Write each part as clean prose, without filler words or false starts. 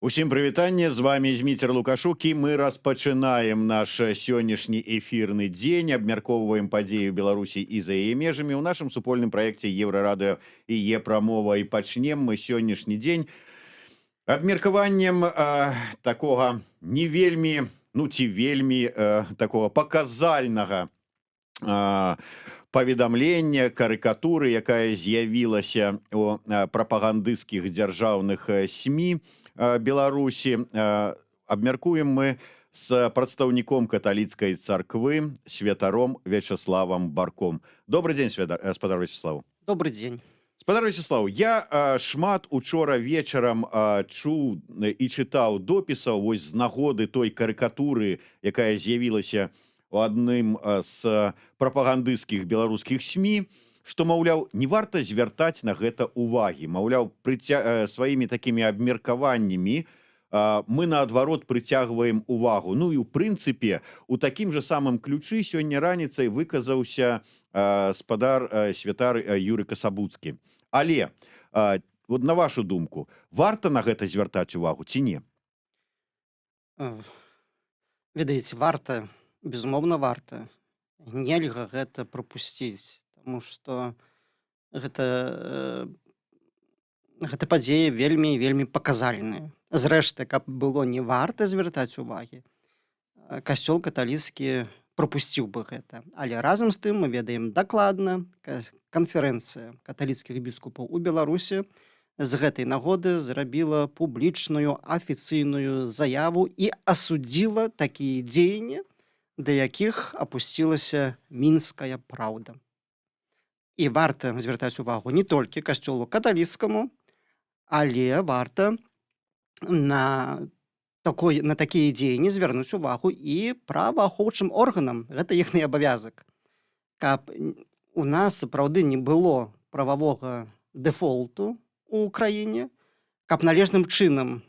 Усім прывітанне, з вами Зміцер Лукашук, і мы распачынаем наш сённяшні эфірны дзень, абмяркоўваем падзеі ў Беларусі і за яе межамі ў нашым супольным праекце Еўрарадыё і Е-прамова. І пачнем мы сённяшні дзень абмеркаваннем такога не вельмі, ну ці вельмі такого паказальнага паведамлення, карыкатуры, якая з'явілася у прапагандысцкіх дзяржаўных СМІ Беларусі. Абмяркуем мы з прадстаўніком каталіцкай царквы святаром Вячеславом Барком. Добрый дзень, спадар Вячеслав. Добрый дзень. Спадар Вячеслав, я шмат учора вечарам чуў і чытаў допісаў вось з нагоды той карыкатуры, якая з'явілася у адным з прапагандысцкіх беларускіх СМІ, што, маўляў, не варта звяртаць на гэта увагі. Маўляў, сваімі такімі абмеркаваннямі мы, наадварот, прыцягваем увагу. Ну і, ў прынцыпе, у такім жа самым ключы сёння раніцай выказаўся святар Юрый Касабуцкі. Але, вот на вашу думку, варта на гэта звяртаць увагу ці не? Ведаеце, варта, безумоўна, варта. Нельга гэта прапусціць. Таму што гэта падзея вельмі паказальная. Зрэшты, каб было не варта звяртаць увагі, касцёл каталіцкі прапусціў бы гэта. Але разам з тым мы ведаем дакладна, канферэнцыя каталіцкіх біскупаў у Беларусі з гэтай нагоды зрабіла публічную афіцыйную заяву і асудзіла такія дзеянні, да якіх апусцілася мінская праўда. І варта звяртаць увагу не толькі касцёлу каталіцкаму, але варта на такія дзеянні звярнуць увагу і праваахоўчым органам. Гэта іхны абавязак. Каб у нас сапраўды не было прававога дэфолту ў краіне, каб належным чынам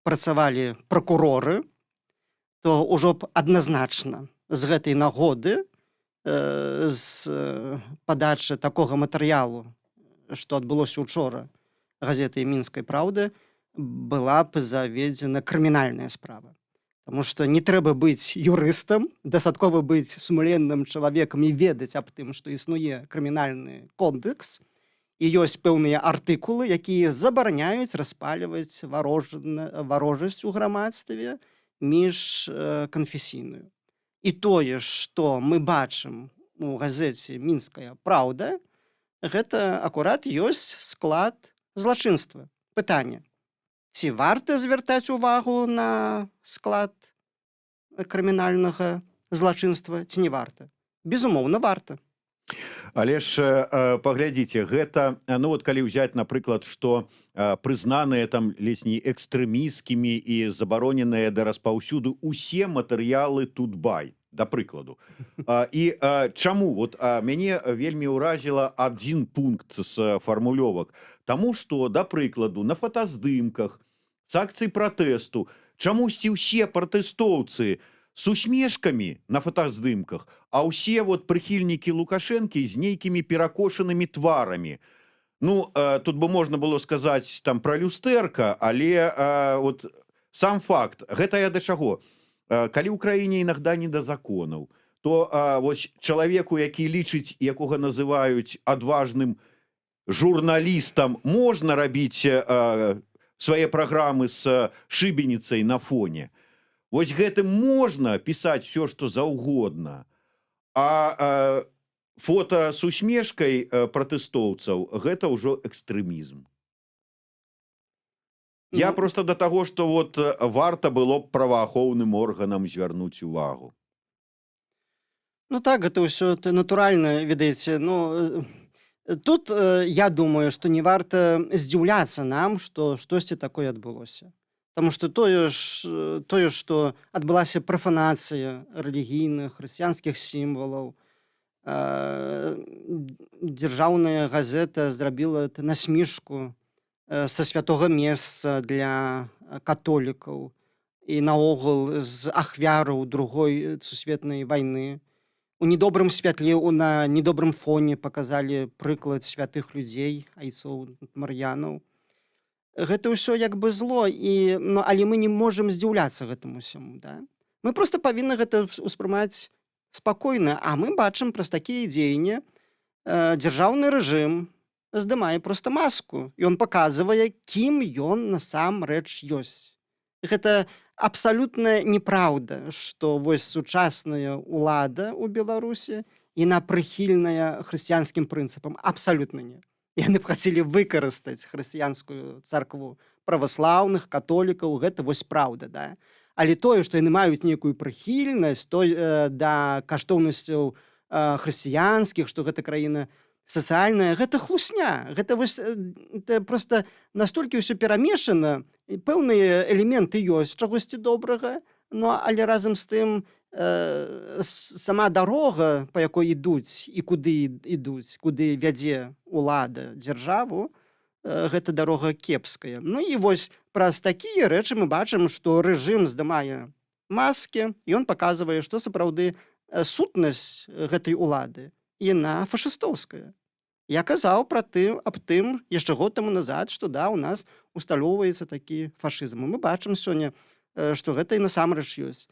працавалі пракуроры, то ўжо б адназначна з гэтай нагоды, з падачы такога матэрыялу, што адбылося учора газетай мінскай праўды, была б заведзена крымінальная справа. Таму што не трэба быць юрыстам, дастаткова быць сумленным чалавекам і ведаць аб тым, што існуе крымінальны кодекс, і ёсць пэўныя артыкулы, якія забараняюць распальваць варожасць у грамадстве міжканфесійную. І тое, што мы бачым у газеце «Мінская праўда», гэта акурат ёсць склад злачынства. Пытанне. Ці варта звяртаць увагу на склад крымінальнага злачынства, ці не варта? Безумоўна, варта. Але ж паглядзіце, гэта, ну вот калі ўзяць, напрыклад, што прызнаныя там ледзь не экстрэмісцкімі і забароненыя да распаўсюду усе матэрыялы Тутбай, да прыкладу. І чаму? Вот мяне вельмі ўразіла адзін пункт з фармулёвак. Таму што, да прыкладу, на фотаздымках з акцый пратэсту чамусьці ўсе пратэстоўцы з усмешкамі на фотаздымках, а ўсе вот прыхільнікі Лукашэнкі з нейкімі перакошанымі тварамі. Ну, тут бы можна было сказаць там пра люстэрка, але вот сам факт, гэта я да чаго? Калі ў краіне інагда не да законаў, то вось чалавеку, які лічыць, якога называюць адважным журналістам, можна рабіць свае праграмы з шыбеніцай на фоне. Вось гэтым можна пісаць все, што заўгодна. А фота з усмешкай пратэстоўцаў – гэта ўжо экстрэмізм. Я просто да таго, што вот варта было б праваахоўным органам звярнуць увагу. Ну так, гэта ўсё натуральна, ведаеце. Ну, тут я думаю, што не варта здзіўляцца нам, што штосьці такое адбылося. Таму што тое, што адбылася прафанацыя рэлігійных, хрысціянскіх сімвалаў, дзяржаўная газета зрабіла насмешку са святога месца для католікаў і наогул з ахвяраў другой сусветнай вайны. У недобрым святле, на недобрым фоне паказалі прыклад святых людзей, айцоў Мар'янаў. Гэта ўсё як бы зло, але мы не можам здзіўляцца гэтаму ўсяму, да. Мы проста павінны гэта ўспрымаць спакойна, а мы бачым праз такія дзеянні дзяржаўны рэжым здымае проста маску. Ён паказвае, кім ён насамрэч ёсць. Гэта абсалютная неправда, што вось сучасная ўлада ў Беларусі, яна прыхільная хрысціянскім прынцыпам. Абсалютна не. Яны б хацелі выкарыстаць хрысціянскую царкву праваслаўных, католікаў, гэта вось праўда, да. Але тое, што яны маюць нейкую прыхільнасць да каштоўнасцяў хрысціянскіх, што гэта краіна сацыяльная, гэта хлусня. Гэта вось это проста настолькі ўсё перамешана, і пэўныя элементы ёсць чагосьці добрага, але разам з тым сама дарога, па якой ідуць і куды ідуць, куды вядзе ўлада дзяржаву, гэта дарога кепская. І вось праз такія рэчы мы бачым, што рэжым здымае маскі, і ён паказвае, што сапраўды сутнасць гэтай улады, яна фашыстоўская. Я казаў аб тым яшчэ год таму назад, што да, у нас усталёўваецца такі фашызм. Мы бачым сёння, што гэта і насамрэч ёсць.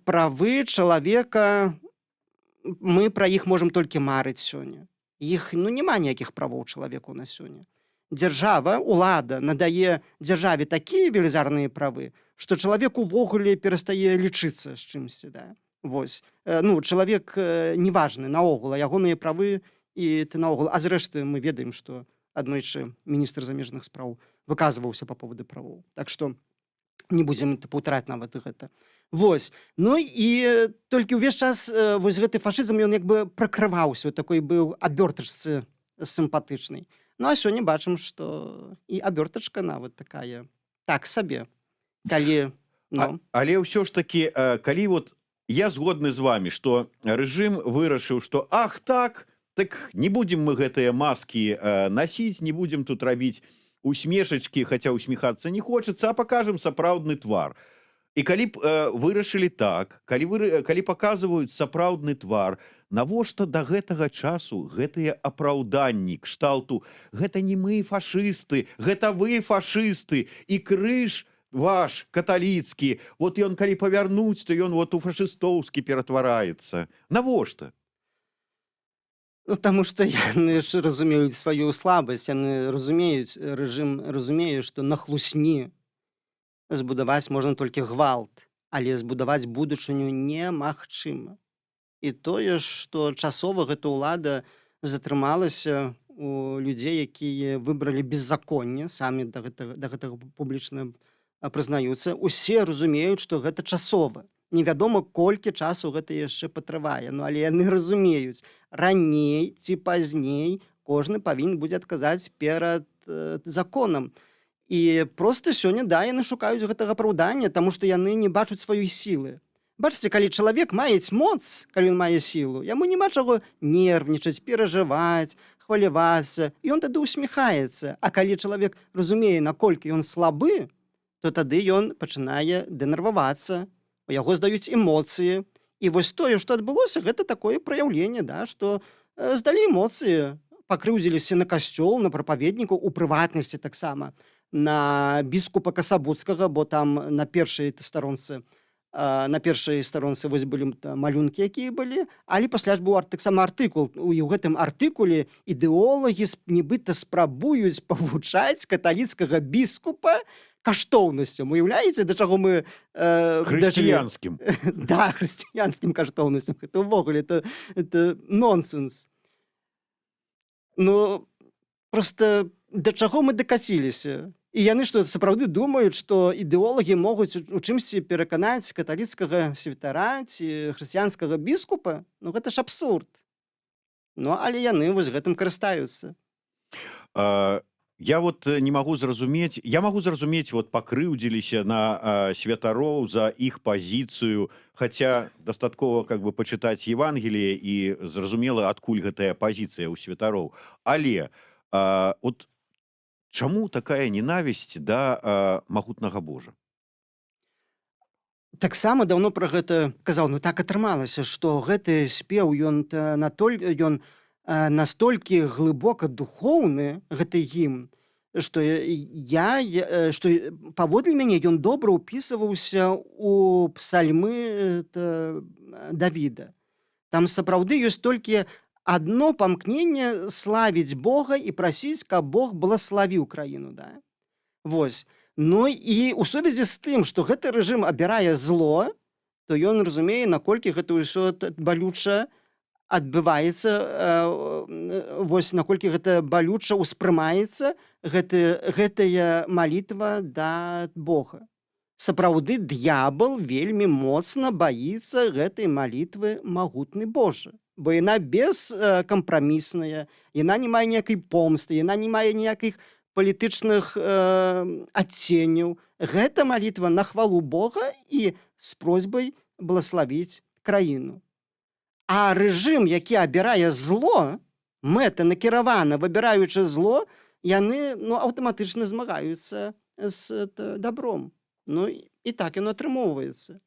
Правы чалавека, мы пра іх можам толькі марыць сёння. Няма ніякіх правоў чалавеку на сёння. Дзяржава, улада надае дзяржаве такія велізарныя правы, што чалавек увогуле перастае лічыцца з чымсьці, да. Вось. Чалавек неважны наогул, ягоныя правы і ты наогул. А зрэшты, мы ведаем, што аднойчы міністр замежных спраў выказваўся па поводу правоў. Так што не будзем паўтараць нават гэта. Вось. І толькі ўвесь час вось гэты фашызм, ён як бы пракрываўся, такой быў абёртачцы сімпатычнай. А сёння бачым, што і абёртачка нават такая, так сабе. Але ўсё ж такі, калі вот я згодны з вами, што рэжым вырашыў, што так не будзем мы гэтыя маскі насіць, не будзем тут рабіць усмешачкі, хаця усміхацца не хочацца, а пакажам сапраўдны твар. І калі б вырашылі так, калі паказваюць сапраўдны твар, навошта да гэтага часу гэтыя апраўданні кшталту «гэта не мы фашысты, гэта вы фашысты, і крыж ваш каталіцкі, вот ён калі павярнуць, то ён вот у фашыстоўскі ператвараецца». Навошта? Таму што яны ж разумеюць сваю слабасць, яны разумеюць, рэжым разумее, што на хлусні збудаваць можна толькі гвалт, але збудаваць будучыню немагчыма. І тое, што часова гэта ўлада затрымалася у людзей, якія выбралі беззаконне, самі да гэтага публічна прызнаюцца, усе разумеюць, што гэта часова. Невядома, колькі часу гэта яшчэ патрывае, але яны разумеюць, раней ці пазней кожны павінен будзе адказаць перад законам. І проста сёння, да, яны шукаюць гэтага апраўдання, таму што яны не бачаць сваёй сілы. Бачыце, калі чалавек маюць моц, калі ён мае сілу, яму няма чаго нервнічаць, перажываць, хвалявацца, і ён тады усміхаецца. А калі чалавек разумее, наколькі ён слабы, то тады ён пачынае дэнервавацца, у яго здаюць эмоцыі. І вось тое, што адбылося, гэта такое праяўленне, да, што здалі эмоцыі, пакрыўдзіліся на касцёл, на прапаведнікаў, у прыватнасці таксама, на біскупа Касабуцкага, бо там на першай старонцы вось былі малюнкі, якія былі, але пасля ж быў таксама артыкул. І ў гэтым артыкуле ідэолагі нібыта спрабуюць павучаць каталіцкага біскупа каштоўнасцям. Уяўляеце, да чаго мы хрысціянскім. Да, хрысціянскім каштоўнасцям. Гэта ўвогуле, это нонсенс. Проста да чаго мы дакаціліся? І яны што, сапраўды думаюць, што ідэолагі могуць у чымсьці пераканаць каталіцкага святара ці хрысціянскага біскупа? Гэта ж абсурд. Але яны вось гэтым карыстаюцца. Я вот не магу зразумець, вот пакрыўдзіліся на святароў за іх пазіцыю, хаця дастаткова пачытаць Евангелие і зразумела, адкуль гэтая пазіцыя ў святароў. Але от чаму такая ненавісць да магутнага Божа? Таксама даўно пра гэта казаў, так атрымалася, што гэты спеў, ён настолькі глыбока духоўны, гэты гімн, што што паводле мяне ён добра ўпісваўся у псальмы Давіда. Там сапраўды ёсць толькі адно памкненне славіць Бога і прасіць, каб Бог благаславіў краіну. Да? Вось. Ну і ў сувязі з тым, што гэты рэжым абірае зло, то ён разумее, наколькі гэта ўсё балюча адбываецца, вось наколькі гэта балюча ўспрымаецца гэтая малітва да Бога. Сапраўды д'ябал вельмі моцна баіцца гэтай малітвы магутны Божа, бо яна бескампрамісная, яна не мае ніякай помсты, яна не мае ніякіх палітычных адценняў. Гэта малітва на хвалу Бога і з просьбай благаславіць краіну. А рэжым, які абірае зло, мэта накіравана выбіраючы зло, яны аўтаматычна змагаюцца з дабром. Ну і так яно атрымоўваецца.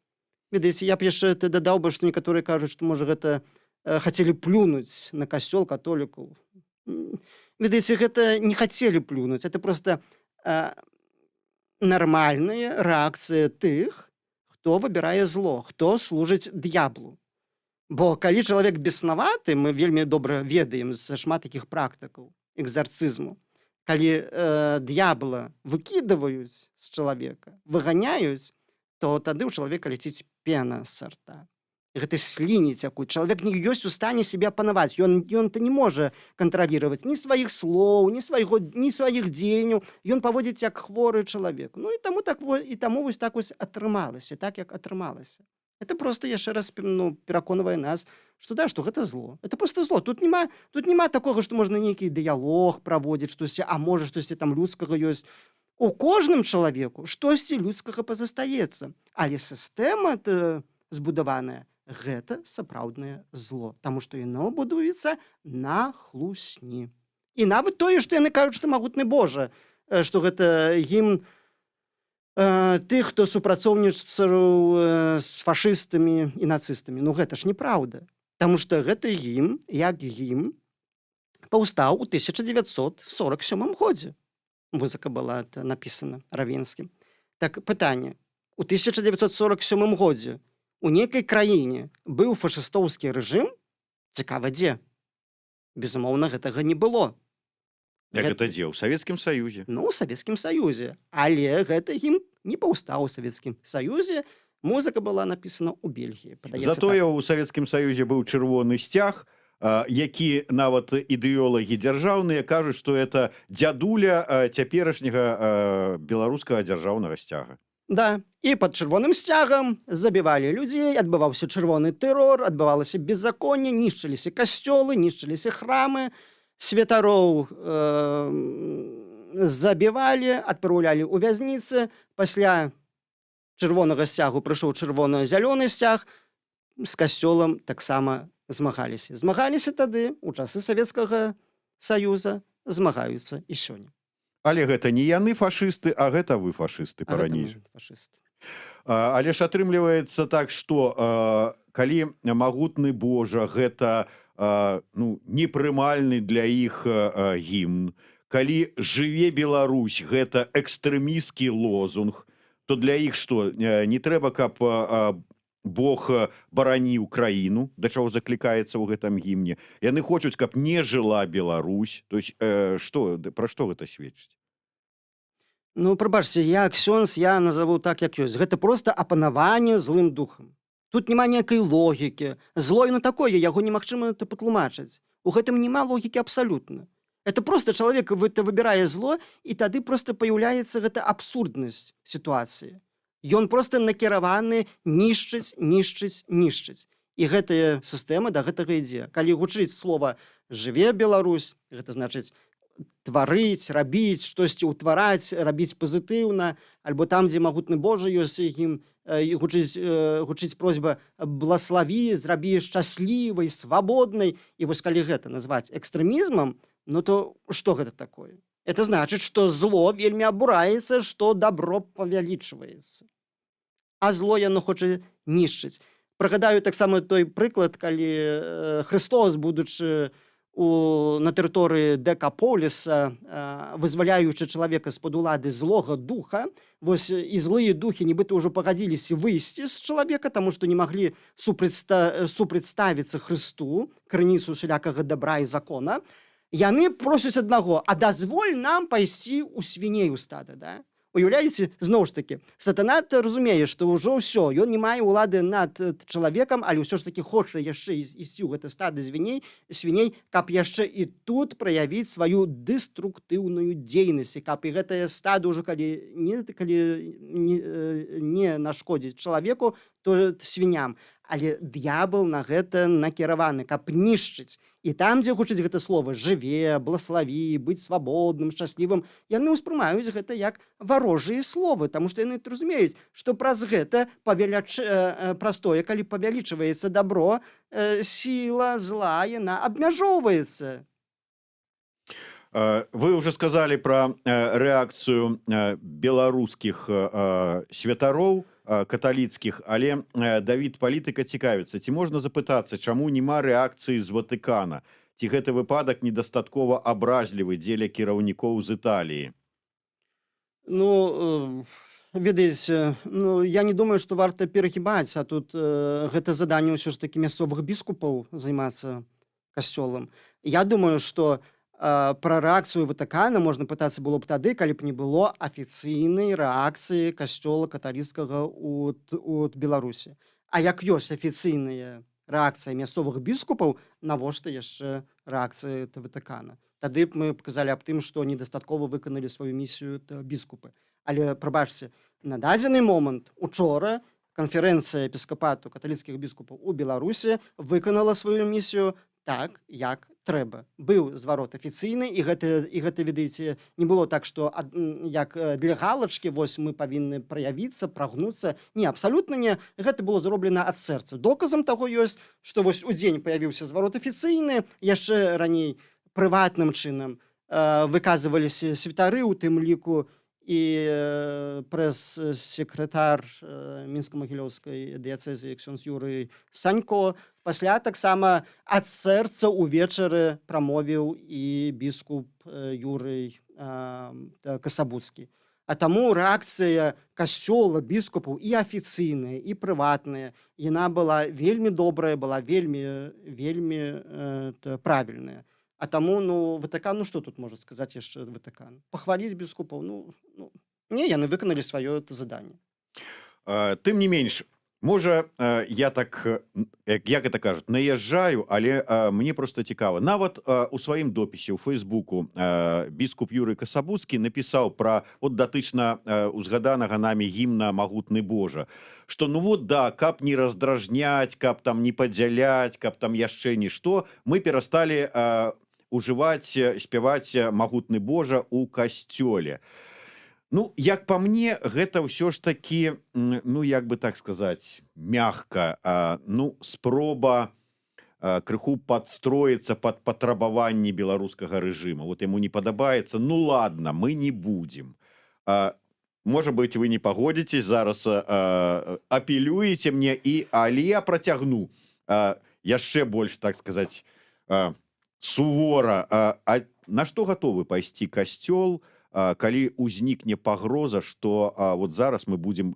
Ведаеце, я б яшчэ дадаў бы, што некаторыя кажуць, што можа гэта хацелі плюнуць на касцёл католікаў. Ведаеце, гэта не хацелі плюнуць, это проста нармальная рэакцыя тых, хто выбірае зло, хто служыць д'яблу. Бо калі чалавек беснаваты, мы вельмі добра ведаем з шмат такіх практыкаў экзарцызму, калі д'ябла выкідваюць з чалавека, выганяюць, то тады ў чалавека ляціць пена з рта. Гэта сліні цякуць. Чалавек не ёсць у стане сябе апанаваць. Ён-то не можа кантраліраваць ні сваіх слоў, ні сваіх дзеянняў. Ён паводзіць як хворы чалавек. Ну і таму вось так вось атрымалася, так як атрымалася. Это просто яшчэ раз пераконвае нас, што да, што гэта зло. Это просто зло. Тут няма такога, што можна нейкі дыялог праводзіць, штосьці, а можа штосьці там людскага ёсць. У кожным чалавеку штосьці людскага пазастаецца. Але сістэма збудаваная, гэта сапраўднае зло, таму што яно будуецца на хлусні. І нават тое, што яны кажуць, што магутны Божа, што гэта гімн тых, хто супрацоўнічаў з фашыстамі і нацыстамі. Ну гэта ж неправда. Таму што гэты гімн, як гімн, паўстаў у 1947 годзе. Музыка была напісана Равенскім. Так, пытанне. У 1947 годзе у нейкай краіне быў фашыстоўскі рэжым? Цікава, дзе? Безумоўна, гэтага не было. Як гэта дзе? У Савецкім Саюзе? Ну, у Савецкім Саюзе. Але гэты гімн не паўстаў у Савецкім Саюзе. Музыка была напісана ў Бельгіі. Затое ў Савецкім Саюзе быў чырвоны сцяг, які нават ідэолагі дзяржаўныя кажуць, што это дзядуля цяперашняга беларускага дзяржаўнага сцяга. Да, і пад чырвоным сцягам забівалі людзей, адбываўся чырвоны тэрор, адбывалася беззаконне, нішчыліся касцёлы, нішчыліся храмы, святароў забівалі, адпраўлялі ў вязніцы. Пасля чырвонага сцягу прыйшоў чырвона-зялёны сцяг, з касцёлам таксама змагаліся. Змагаліся тады, у часы Савецкага Саюза, змагаюцца і сёння. Але гэта не яны фашысты, а гэта вы фашысты па-ранейшаму. Але ж атрымліваецца так, што калі магутны Божа гэта непрымальны для іх гімн, калі жыве Беларусь гэта экстрэмісцкі лозунг, то для іх што, не трэба, каб Бог бараніў краіну, да чаго заклікаецца ў гэтым гімне. Яны хочуць, каб не жыла Беларусь. То есть, пра што гэта сведчыць? Ну, прабачце, я ксёндз, я назову так, як ёсць. Гэта проста апанаванне злым духам. Тут няма ніякай логікі. Зло яно такое, яго немагчыма патлумачыць. У гэтым няма логікі абсалютна. Это просто чалавек выбірае зло, і тады проста паяўляецца гэта абсурднасць сітуацыі. Ён проста накіраваны нішчыць. І гэтая сістэма да гэтага ідзе. Калі гучыць слова «жыве Беларусь», гэта значыць тварыць, рабіць, штосьці ўтвараць, рабіць пазітыўна, альбо там, дзе магутны Божа ёсць, ім гучыць просьба «благаславі», «зрабі шчаслівай», «свабоднай». І вось калі гэта назваць экстрэмізмам, ну то што гэта такое? Это значыць, што зло вельмі абураецца, што дабро павялічваецца. А зло яно хоча нішчыць. Прыгадаю таксама той прыклад, калі Христос, будучы на тэрыторыі Дэкаполіса, вызваляючы чалавека з-пад улады злога духа. Вось і злыя духі нібыта ўжо пагадзіліся выйсці з чалавека, таму што не маглі супрацьставіцца Хрысту, крыніцу усялякага дабра і закона. Яны просяць аднаго: а дазволь нам пайсці ў свіней у стада, да? Уяўляеце, зноў ж такі, сатана разумее, што ўжо ўсё, ён не мае ўлады над чалавекам, але ўсё ж такі хоча яшчэ ісці ў гэта стада свіней, каб яшчэ і тут праявіць сваю дэструктыўную дзейнасць, і каб і гэтае стада ўжо калі не нашкодзіць чалавеку, то свіням. Але д'ябал на гэта накіраваны, каб нішчыць. І там, дзе гучыць гэта слова «жыве», «блаславі», «быць свабодным», «шчаслівым», яны ўспрымаюць гэта як варожыя словы, таму што яны разумеюць, што праз гэта праз тое, калі павялічваецца дабро, сіла зла, яна абмяжоўваецца. Вы уже сказали про реакцию белорусских святароў каталіцкіх, але Давід палітыка цікавіцца, ці можна запытацца, чаму няма рэакцыі з Ватыкана? Ці гэты выпадак недастаткова абразлівы дзеля кіраўнікоў з Італіі? Ведаеце, я не думаю, што варта перагібаць, а тут гэта заданне ўсё ж такі мясцовых біскупаў займацца касцёлам. Я думаю, што пра рэакцыю Ватыкана можна пытацца было б тады, калі б не было афіцыйнай рэакцыі касцёла каталіцкага ў Беларусі. А як ёсць афіцыйная рэакцыя мясцовых біскупаў, навошта яшчэ рэакцыя Ватыкана? Тады б мы паказалі аб тым, што недастаткова выканалі сваю місію біскупы. Але, прабачце, на дадзены момант учора канферэнцыя епіскапату каталіцкіх біскупаў у Беларусі выканала сваю місію так, як трэба. Быў зварот афіцыйны, і гэта, ведаеце, не было так, што як для галачкі вось мы павінны праявіцца, прагнуцца. Не, абсалютна не. Гэта было зроблена ад сэрца. Доказам таго ёсць, што вось у дзень паявіўся зварот афіцыйны, яшчэ раней прыватным чынам выказываліся святары, у тым ліку і прэс-секретар мінска-магілёўскай дыяцэзіі ксёндз Юрый Санько. Пасля таксама ад сэрца ўвечары прамовіў і біскуп Юрый Касабуцкі. А таму рэакцыя касцёла, біскупаў і афіцыйная, і прыватная, яна была вельмі добрая, была вельмі правільная. А таму, Ватыкан, што тут можа сказаць яшчэ Ватыкан? Пахваліць біскупаў? Не, яны выканалі сваё заданне. Тым не менш, можа, я так, як гэта кажуць, наязджаю, але мне проста цікава. Нават у сваім допісе ў Фейсбуку біскуп Юрый Касабуцкі напісаў пра датычна узгаданага намі гімна «Магутны Божа», што каб не раздражняць, каб там не падзяляць, каб там яшчэ нішто, мы перасталі спяваць «Магутны Божа» у касцёле. Як па мне, гэта ўсё ж такі, як бы так сказаць, мягка, спроба крыху падстроіцца пад патрабаванні беларускага рэжыма. Вот яму не падабаецца, ладно, мы не будзем. Можа быць, вы не пагодзіцесь, зараз апелюеце мне, але я працягну яшчэ больш, так сказаць, сувора. На што гатовы пайсці касцёл, калі ўзнікне пагроза, што вот зараз мы будзем,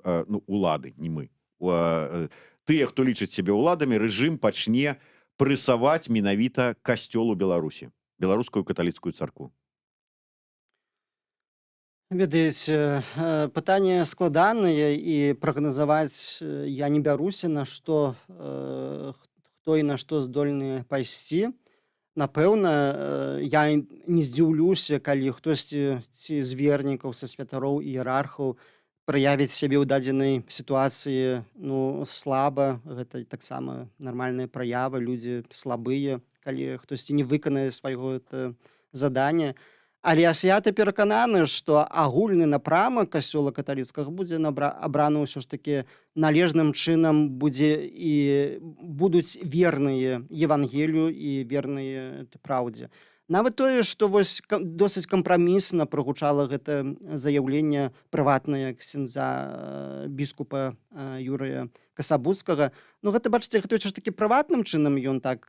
улады, не мы, тыя, хто лічыць сябе ўладамі, рэжым пачне прэсаваць менавіта касцёл у Беларусі, беларускую каталіцкую царкву? Ведаеце, пытанне складанае, і прагназаваць я не бяруся, на што хто і на што здольны пайсці. Напэўна, я не здзіўлюся, калі хтосьці ці з вернікаў, са святароў і іерархаў праявіць сябе ў дадзенай сітуацыі слаба. Гэта таксама нармальная праява, людзі слабыя, калі хтосьці не выканае свайго задання. Але я свята перакананы, што агульны напрамак касцёла каталіцкага будзе абраны ўсё ж такі належным чынам, будуць верныя Евангелію і верныя праўдзе. Нават тое, што вось досыць кампрамісна прагучала гэта заяўленне прыватнае ксяндза біскупа Юрыя Касабуцкага. Ну гэта бачыце, гэта ўсё ж такі прыватным чынам ён так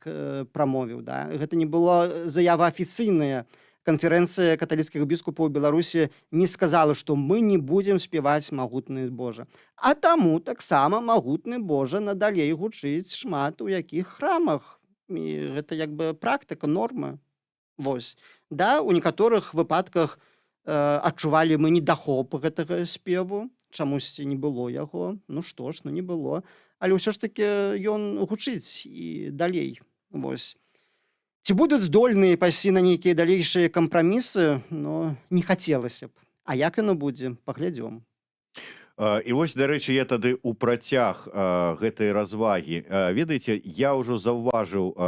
прамовіў, да? Гэта не было заява афіцыйная. Канферэнцыя каталіцкіх біскупаў Беларусі не сказала, што мы не будзем спяваць магутны Божа. А таму таксама магутны Божа надалей гучыць шмат у якіх храмах. І гэта як бы практыка, норма. Вось. Да, у некаторых выпадках адчувалі мы недахоп гэтага спеву, чамусьці не было яго. Ну што ж, ну не было. Але ўсё ж такі ён гучыць і далей. Вось. Ці будуць здольныя пайсці на нейкія далейшыя кампрамісы, но не хацелася б. А як яно будзе, паглядзём. І вось, дарэчы, я тады ў працяг гэтай развагі. Ведаеце, я ўжо заўважыў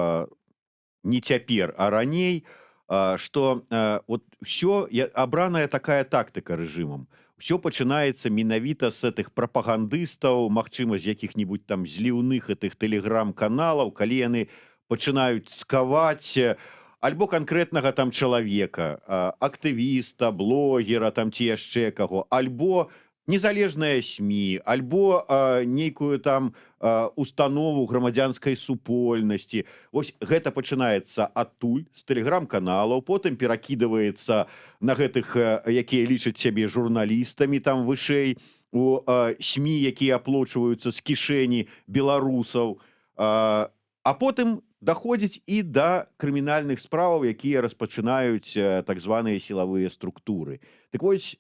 не цяпер, а раней, што вот все абраная такая тактыка рэжымам. Все пачынаецца менавіта з гэтых прапагандыстаў, магчыма, з якіх-небудзь там зліўных гэтых тэлеграм-каналаў, калі яны пачынаюць скаваць альбо канкрэтнага там чалавека, актывіста, блогера там ці яшчэ каго, альбо незалежныя СМІ, альбо нейкую там установу грамадзянскай супольнасці. Вось гэта пачынаецца адтуль, з тэлеграм-каналаў, потым перакідваецца на гэтых, якія лічаць сябе журналістамі там вышэй, у СМІ, якія аплочваюцца з кішэні беларусаў, а потым даходзіць і да крымінальных справаў, якія распачынаюць так званыя сілавыя структуры. Так вось,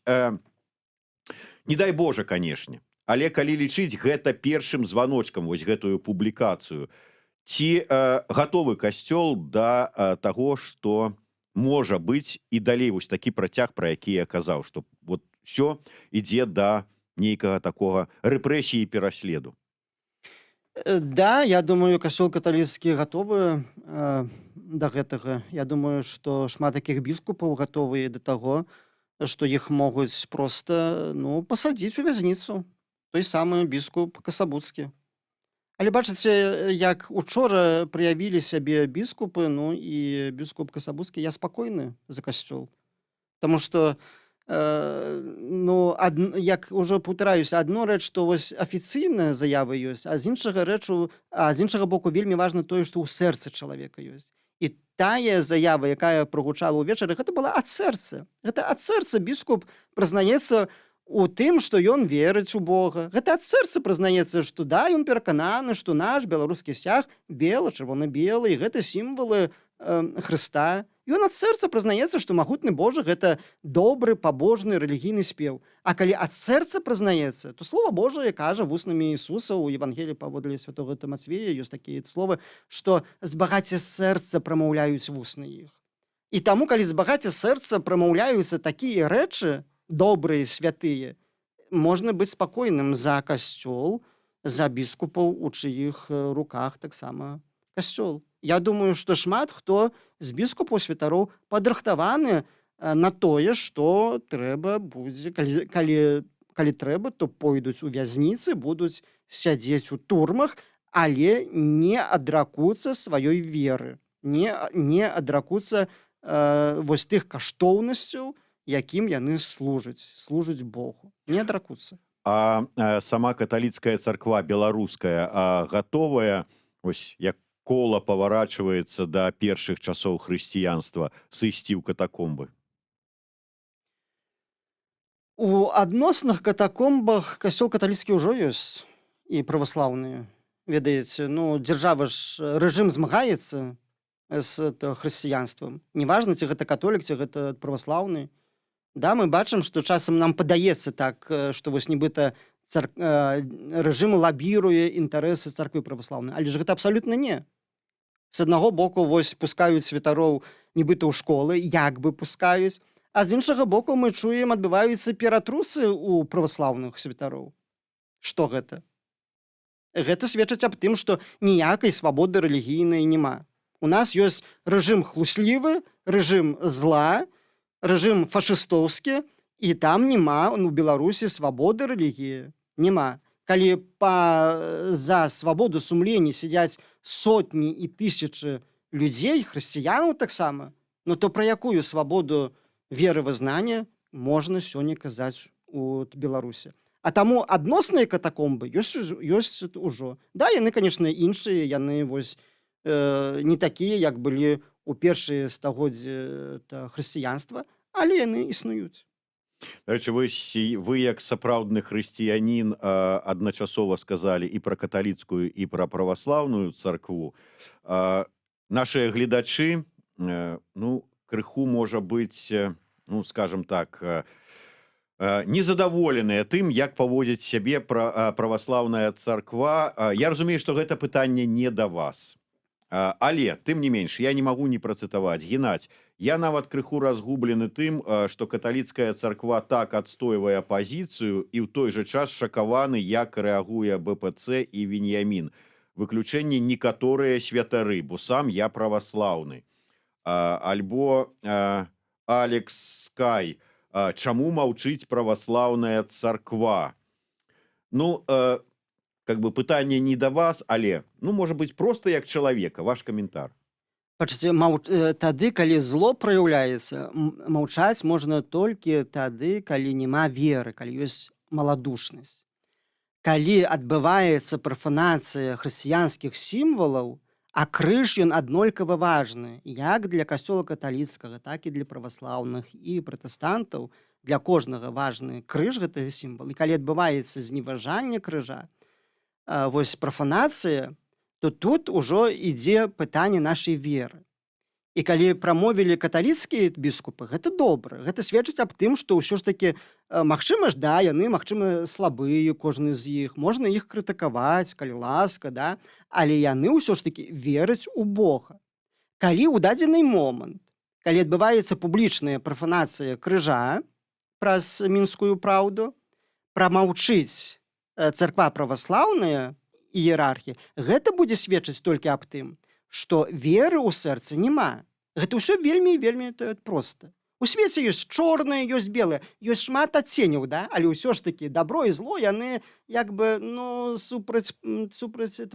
не дай Божа, канешне, але калі лічыць гэта першым званочкам, вось гэтую публікацыю, ці гатовы касцёл да таго, што можа быць і далей вось такі працяг, пра які я казаў, што вот все ідзе да нейкага такога рэпрэсіі і пераследу. Да, я думаю, касцёл каталіцкі гатовы да гэтага. Я думаю, што шмат такіх біскупаў гатовыя да таго, што іх могуць проста пасадзіць у вязніцу. Той самы біскуп Касабуцкі. Але бачыце, як учора праявілі сябе біскупы, і біскуп Касабуцкі, я спакойны за касцёл. Таму што як ужо паўтараюся, адно рэч, што вось афіцыйная заява ёсць, а з іншага боку вельмі важна тое, што ў сэрцы чалавека ёсць. І тая заява, якая прагучала ўвечары, гэта была ад сэрца. Гэта ад сэрца біскуп прызнаецца у тым, што ён верыць у Бога. Гэта ад сэрца прызнаецца, што да, ён перакананы, што наш беларускі сцяг чырвона-белы, і гэта сімвалы Хрыста. Ён ад сэрца прызнаецца, што магутны Божа гэта добры, пабожны рэлігійны спеў. А калі ад сэрца прызнаецца, то Слова Божае кажа вуснамі Ісуса ў Евангеліі паводле святога Тымацвея, ёсць такія словы, што з багацця сэрца прамаўляюць вусны іх. І таму, калі з багацця сэрца прамаўляюцца такія рэчы, добрыя, святыя, можна быць спакойным за касцёл, за біскупаў, у чыіх руках таксама касцёл. Я думаю, што шмат хто з біскупаў святароў падрыхтаваны на тое, што трэба будзе, калі трэба, то пойдуць у вязніцы, будуць сядзець у турмах, але не адракуцца сваёй веры, не адракуцца вось тых каштоўнасцяў, якім яны служаць Богу. Не адракуцца. А сама каталіцкая царква беларуская гатовая, ось як кола паварачваецца да першых часоў хрысціянства, сысці ў катакомбы? У адносных катакомбах касцёл каталіцкі ўжо ёсць і праваслаўныя. Ведаеце, дзяржава ж, рэжым змагаецца з хрысціянствам. Неважна, ці гэта католік, ці гэта праваслаўны. Да, мы бачым, што часам нам падаецца так, што вось нібыта рэжым лабіруе інтарэсы царквы праваслаўнай. Але ж гэта абсалютна не. З аднаго боку вось пускаюць святароў нібыта ў школы, як бы пускаюць, а з іншага боку мы чуем, адбываюцца ператрусы ў праваслаўных святароў. Што гэта? Гэта сведчыць аб тым, што ніякай свабоды рэлігійнай няма. У нас ёсць рэжым хлуслівы, рэжым зла, рэжым фашыстоўскі, і там няма у Беларусі свабоды рэлігіі. Няма. Калі за свабоду сумлення сядзяць сотні і тысячы людзей, хрысціянаў таксама, Ну то пра якую свабоду веравызнання можна сёння казаць у Беларусі? А таму адносныя катакомбы ёсць ужо. Да, яны, канешне, іншыя, яны вось не такія, як былі ў першыя стагоддзі хрысціянства, але яны існуюць. Дарэчы, вы як сапраўдны хрысціянін адначасова сказалі і пра каталіцкую, і пра праваслаўную царкву. Нашыя гледачы, ну, крыху, можа быць, ну, скажем так, незадаволеныя тым, як паводзіць сябе праваслаўная царква. Я разумею, што гэта пытанне не да вас. Але, тым не менш, я не магу не працытаваць. Геннадзь, я нават крыху разгублены тым, што каталіцкая царква так адстойвае пазіцыю і ў той жа час шакаваны, як рэагуе БПЦ і Веніямін. Выключэнне некаторыя святары, бо сам я праваслаўны. Альбо Алекс Скай, чаму маўчыць праваслаўная царква? Ну, как бы пытанне не да вас, але, ну, можа быць, проста як чалавека, ваш каментар. Бачыце, тады, калі зло праяўляецца, маўчаць можна толькі тады, калі няма веры, калі ёсць маладушнасць. Калі адбываецца прафанацыя хрысціянскіх сімвалаў, а крыж ён аднолькава важны, як для касцёла каталіцкага, так і для праваслаўных і пратэстантаў, для кожнага важны крыж гэтага сімвал. І калі адбываецца зневажанне крыжа, вось прафанацыя, то тут ужо ідзе пытанне нашай веры. І калі прамовілі каталіцкія біскупы, гэта добра. Гэта сведчыць аб тым, што ўсё ж такі, магчыма ж, да, яны, магчыма, слабыя, кожны з іх, можна іх крытыкаваць, калі ласка, да, але яны ўсё ж такі вераць у Бога. Калі ў дадзены момант, калі адбываецца публічная прафанацыя крыжа праз мінскую праўду, прамаўчыць царква праваслаўная, іерархія, гэта будзе сведчыць толькі аб тым, што веры ў сэрцы няма. Гэта ўсё вельмі і вельмі проста. У свеце ёсць чорнае, ёсць белае, ёсць шмат адценняў, да? Але ўсё ж такі дабро і зло, яны як бы, ну, супраць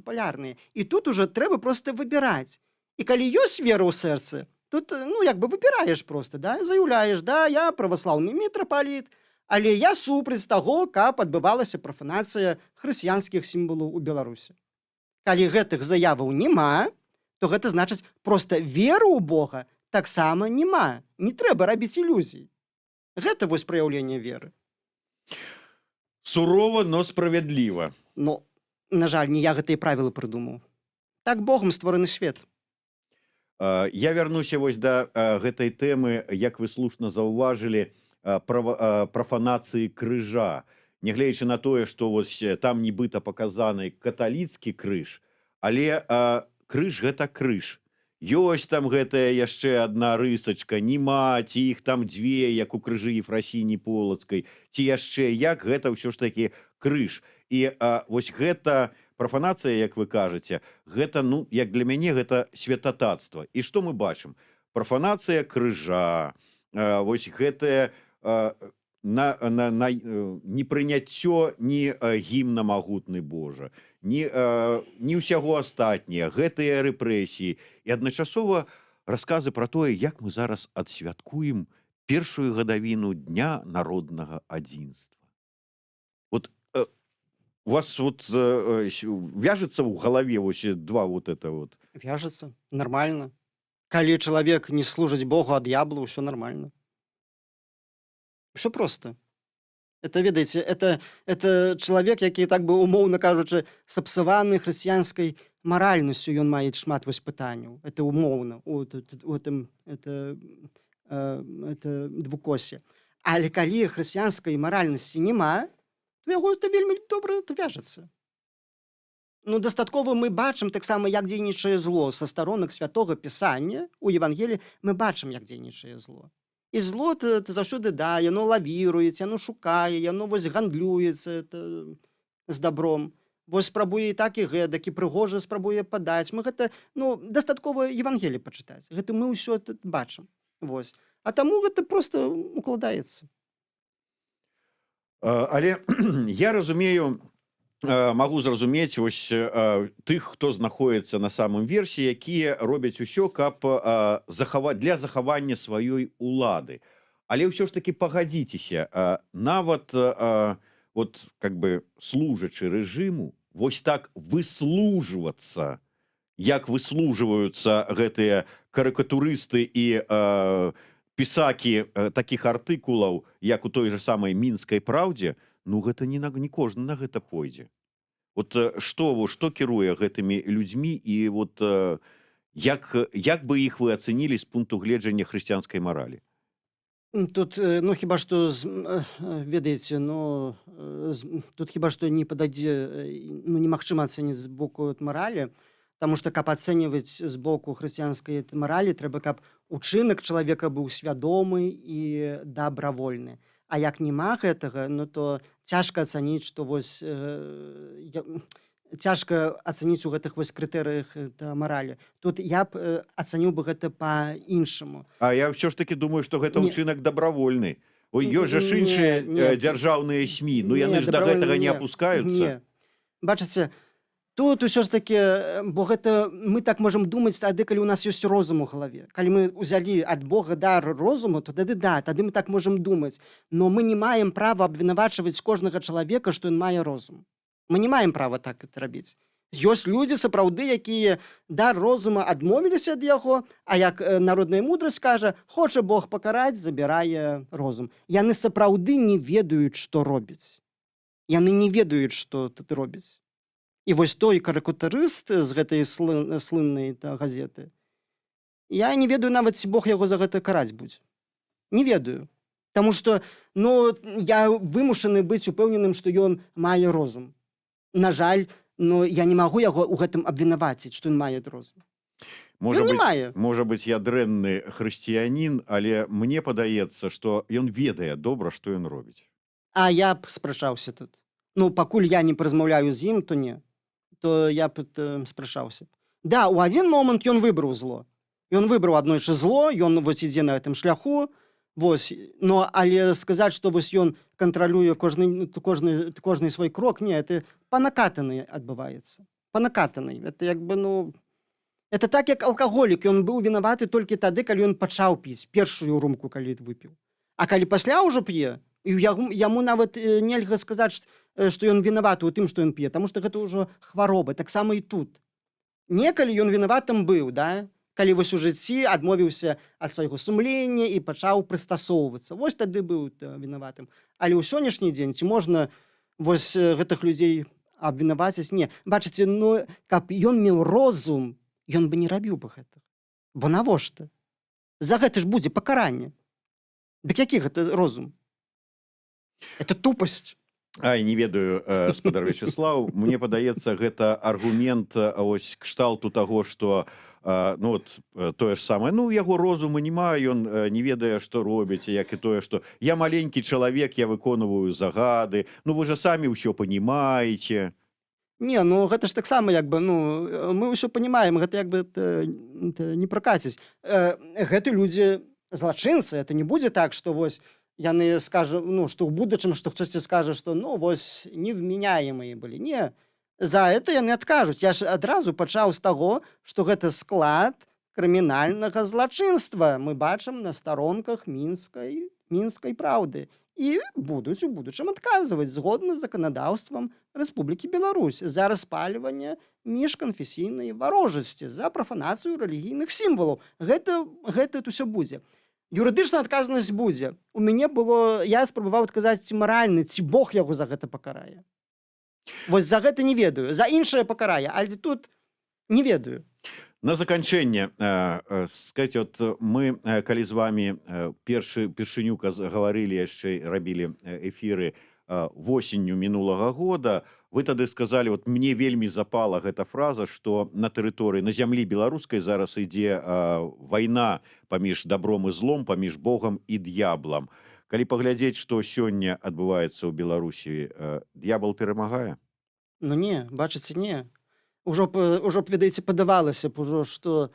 палярныя. І тут уже трэба проста выбіраць. І калі ёсць вера ў сэрцы, тут, ну, як бы выбіраеш проста, да? Заяўляеш, да, я праваслаўны мітрапаліт, але я супраць таго, каб адбывалася прафанацыя хрысціянскіх сімвалаў у Беларусі. Калі гэтых заяваў няма, то гэта значыць, проста веры ў Бога таксама няма. Не трэба рабіць ілюзій. Гэта вось праяўленне веры. Сурова, но справядліва. Ну, на жаль, не я гэтыя правілы прыдумаў. Так Богам створаны свет. Я вярнуся вось да гэтай тэмы, як вы слушна заўважылі, прафанацыі крыжа. Нягледзячы на тое, што вось там нібыта паказаны каталіцкі крыж, але крыж гэта крыж. Ёсць там гэтая яшчэ адна рысачка, нема, ці іх там дзве, як у крыжы Ефрасіні Полацкай, ці яшчэ як, гэта ўсё ж такі крыж. І вось гэта прафанацыя, як вы кажаце, гэта, ну, як для мяне, гэта святататства. І што мы бачым? Прафанацыя крыжа, вось гэтае непрыняццё ні гімна магутны Божа, ні ўсяго астатняе, гэтыя рэпрэсіі. І адначасова расказы пра тое, як мы зараз адсвяткуем першую гадавіну Дня народнага адзінства. Вот у вас вот вяжецца ў галаве вось два вот это вот? Вяжецца. Нармальна. Калі чалавек не служыць Богу, а д'яблу, ўсё нармальна. Все просто. Это, ведаеце, это чалавек, які, так бы умоўна кажучы, сапсаваны хрысціянскай маральнасцю, ён мае шмат вось пытанняў. Это умоўна у гэтым это двукосе. Але калі хрысціянскай маральнасці няма, то яго это вельмі добра вяжацца. Ну, дастаткова мы бачым таксама, як дзейнічае зло. Са старонак святога пісання у Евангеліі мы бачым, як дзейнічае зло. І зло заўсёды, да, яно лавіруецца, яно шукае, яно вось гандлюецца з дабром. Вось спрабуе і так, і гэтак, і прыгожа спрабуе падаць. Мы гэта, ну, дастаткова Евангеліі пачытаць. Гэта мы ўсё бачым. Вось. А таму гэта проста укладаецца. Але я разумею, Магу зразумець вось тых, хто знаходіцца на самым версе, якія робяць усё, каб захаваць для захавання сваёй улады. Але ўсё ж таки пагадзіцеся, нават вот как бы служачы рэжыму вось так выслужвацца, як выслужваюцца гэтыя карыкатурысты і пісакі такіх артыкулаў, як у той же самай мінскай праўдзе, ну гэта не кожны на гэта пойдзе. Вот што кіруе гэтымі людзьмі і вот як бы іх вы ацэнілі з пункту гледжання хрысціянскай маралі? Тут, ну, хіба што ведаеце, ну, тут хіба што не пададзе, ну, немагчыма ацэніць з боку маралі, таму што каб ацэньваць з боку хрысціянскай маралі, трэба, каб учынак чалавека быў свядомы і дабравольны. А як няма гэтага, ну, то цяжка ацаніць, што вось цяжка ацаніць у гэтых вось крытэрыях маралі. Тут я б ацаніў бы гэта па-іншаму. А я ўсё ж таки думаю, што гэта Не, ўчынак дабравольны. Ой, ёсць жа ж іншыя не, дзяржаўныя СМІ, ну не, яны ж да гэтага дабравольна не не. апускаюцца. Не. Бачыце, тут усё ж такі, бо гэта мы так можам думаць тады, калі ў нас ёсць розум у галаве. Калі мы ўзялі ад Бога дар розуму, то тады да, тады мы так можам думаць. Но мы не маем права абвінавачваць кожнага чалавека, што ён мае розум. Мы не маем права так это рабіць. Ёсць людзі сапраўды, якія дар розума адмовіліся ад яго, а як народная мудрасць кажа, хоча Бог пакараць, забірае розум. Яны сапраўды не ведаюць, што робяць. Яны не ведаюць, што тут робяць. І вось той карыкатурыст з гэтай слыннай газеты, я не ведаю нават, ці Бог яго за гэта караць будзе. Не ведаю. Таму што, ну, я вымушаны быць упэўненым, што ён мае розум. На жаль, но я не магу яго ў гэтым абвінаваціць, што ён мае розум. Ён не мае. Можа быць, я дрэнны хрысціянін, але мне падаецца, што ён ведае добра, што ён робіць. А я б спрачаўся тут. Ну, пакуль я не паразмаўляю з ім, то не. То я б спрачаўся. Да, у адзін момант ён выбраў зло. Ён выбраў аднойчы зло, ён вось ідзе на гэтым шляху, вось, но але сказаць, што вось ён кантралюе кожны свой крок, не, это па накатанай адбываецца. Па накатанай. Это як бы, ну, это так, як алкаголік. Ён быў вінаваты толькі тады, калі ён пачаў піць першую румку, калі выпіў. А калі пасля ўжо п'е, і яму нават нельга сказаць, што ён вінаваты ў тым, што ён п'е, таму што гэта ўжо хвароба. Таксама і тут. Некалі ён вінаватым быў, да? Калі вось у жыцці адмовіўся ад свайго сумлення і пачаў прыстасоўвацца. Вось тады быў вінаватым. Але ў сённяшні дзень ці можна вось гэтых людзей абвінаваціць? Не. Бачыце, ну, каб ён меў розум, ён бы не рабіў бы гэтага. Бо навошта? За гэта ж будзе пакаранне. Дык які гэта розум? Это тупасць. Ай, не ведаю, спадар Вячеслаў, мне падаецца, гэта аргумент ось кшталту таго, што ну вот тое ж самае, ну яго розуму няма, ён не ведае, што робіць, як і тое, што я маленькі чалавек, я выконваю загады, ну вы же самі ўсё панімаеце. Не, ну гэта ж таксама як бы, ну, мы ўсё панімаем, гэта як бы не пракаціць. Гэты людзі злачынцы, это не будзе так, што вось яны скажу, ну, што ў будучым, што хтосьці скажа, што ну вось невменяемыя былі. Не, за это яны адкажуць. Я ж адразу пачаў з таго, што гэта склад крымінальнага злачынства. Мы бачым на старонках мінскай праўды. І будуць у будучым адказваць згодна з заканадаўствам Рэспублікі Беларусь за распальванне міжканфесійнай варожасці, за прафанацыю рэлігійных сімвалаў. Гэта ўсё будзе. Юрыдычная адказнасць будзе. У мяне было, я спрабаваў адказаць, ці маральны, ці Бог яго за гэта пакарае. Вось за гэта не ведаю. За іншае пакарае, але тут не ведаю. На заканчэнне, скажите, вот мы, калі з вами першыню гаварылі, яшчэ рабілі эфіры восенню мінулага года, вы тады сказалі, вот мне вельмі запала гэта фраза, што на тэрыторыі, на зямлі беларускай зараз ідзе вайна паміж добром і злом, паміж Богам і д'яблам. Калі паглядзець, што сёння адбываецца ў Беларусі, д'ябал перамагае? Ну не, бачыце, не. Ужо б, ведаеце, падавалася б ужо, што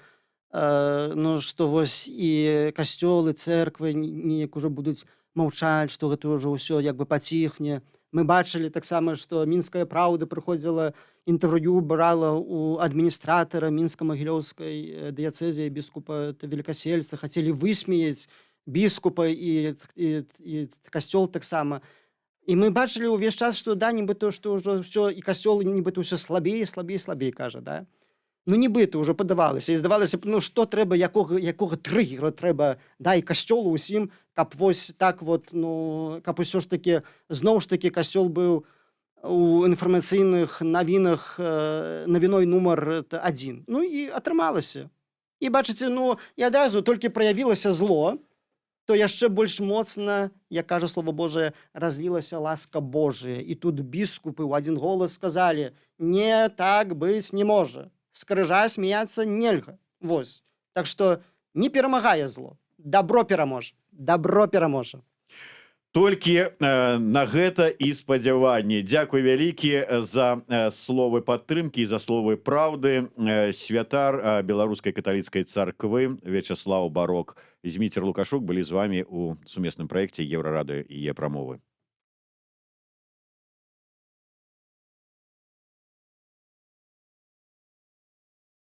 ну, што вось і касцёлы, цэрквы неяк ужо будуць маўчаць, што гэта ўжо ўсё як бы паціхне. Мы бачылі таксама, што мінская праўда прыходзіла інтэрв'ю брала у адміністратара мінска-магілёўскай дыяцэзіі біскупа Великасельца, хацелі высмеяць біскупа і касцёл таксама. І мы бачылі ўвесь час, што да, нібыта, што ўжо ўсё, і касцёл нібыта ўсё слабей, слабей, слабей, кажа, да? Ну, нібыта ўжо падавалася. І здавалася б, ну, што трэба, якога трыгера трэба, да, і касцёлу ўсім, каб вось так вот, ну, каб усё ж такі, зноў ж такі касцёл быў у інфармацыйных навінах навіной нумар 1. Ну, і атрымалася. І бачыце, ну, і адразу толькі праявілася зло, то яшчэ больш моцна, як кажа Слово Божие, разлілася ласка Божия. І тут біскупы ў адзін голас сказалі: не, так быць не можа. З крыжа смяяцца нельга. Вось. Так што не перамагае зло. Дабро пераможа. Дабро пераможа. Толькі на гэта і спадзяванні. Дзякуй вялікі за словы падтрымкі і за словы праўды. Святар Беларускай каталіцкай царквы Вячаслаў Барок і Зміцер Лукашук былі з вамі у сумесным праекце Еўрарадыё і Е-прамовы.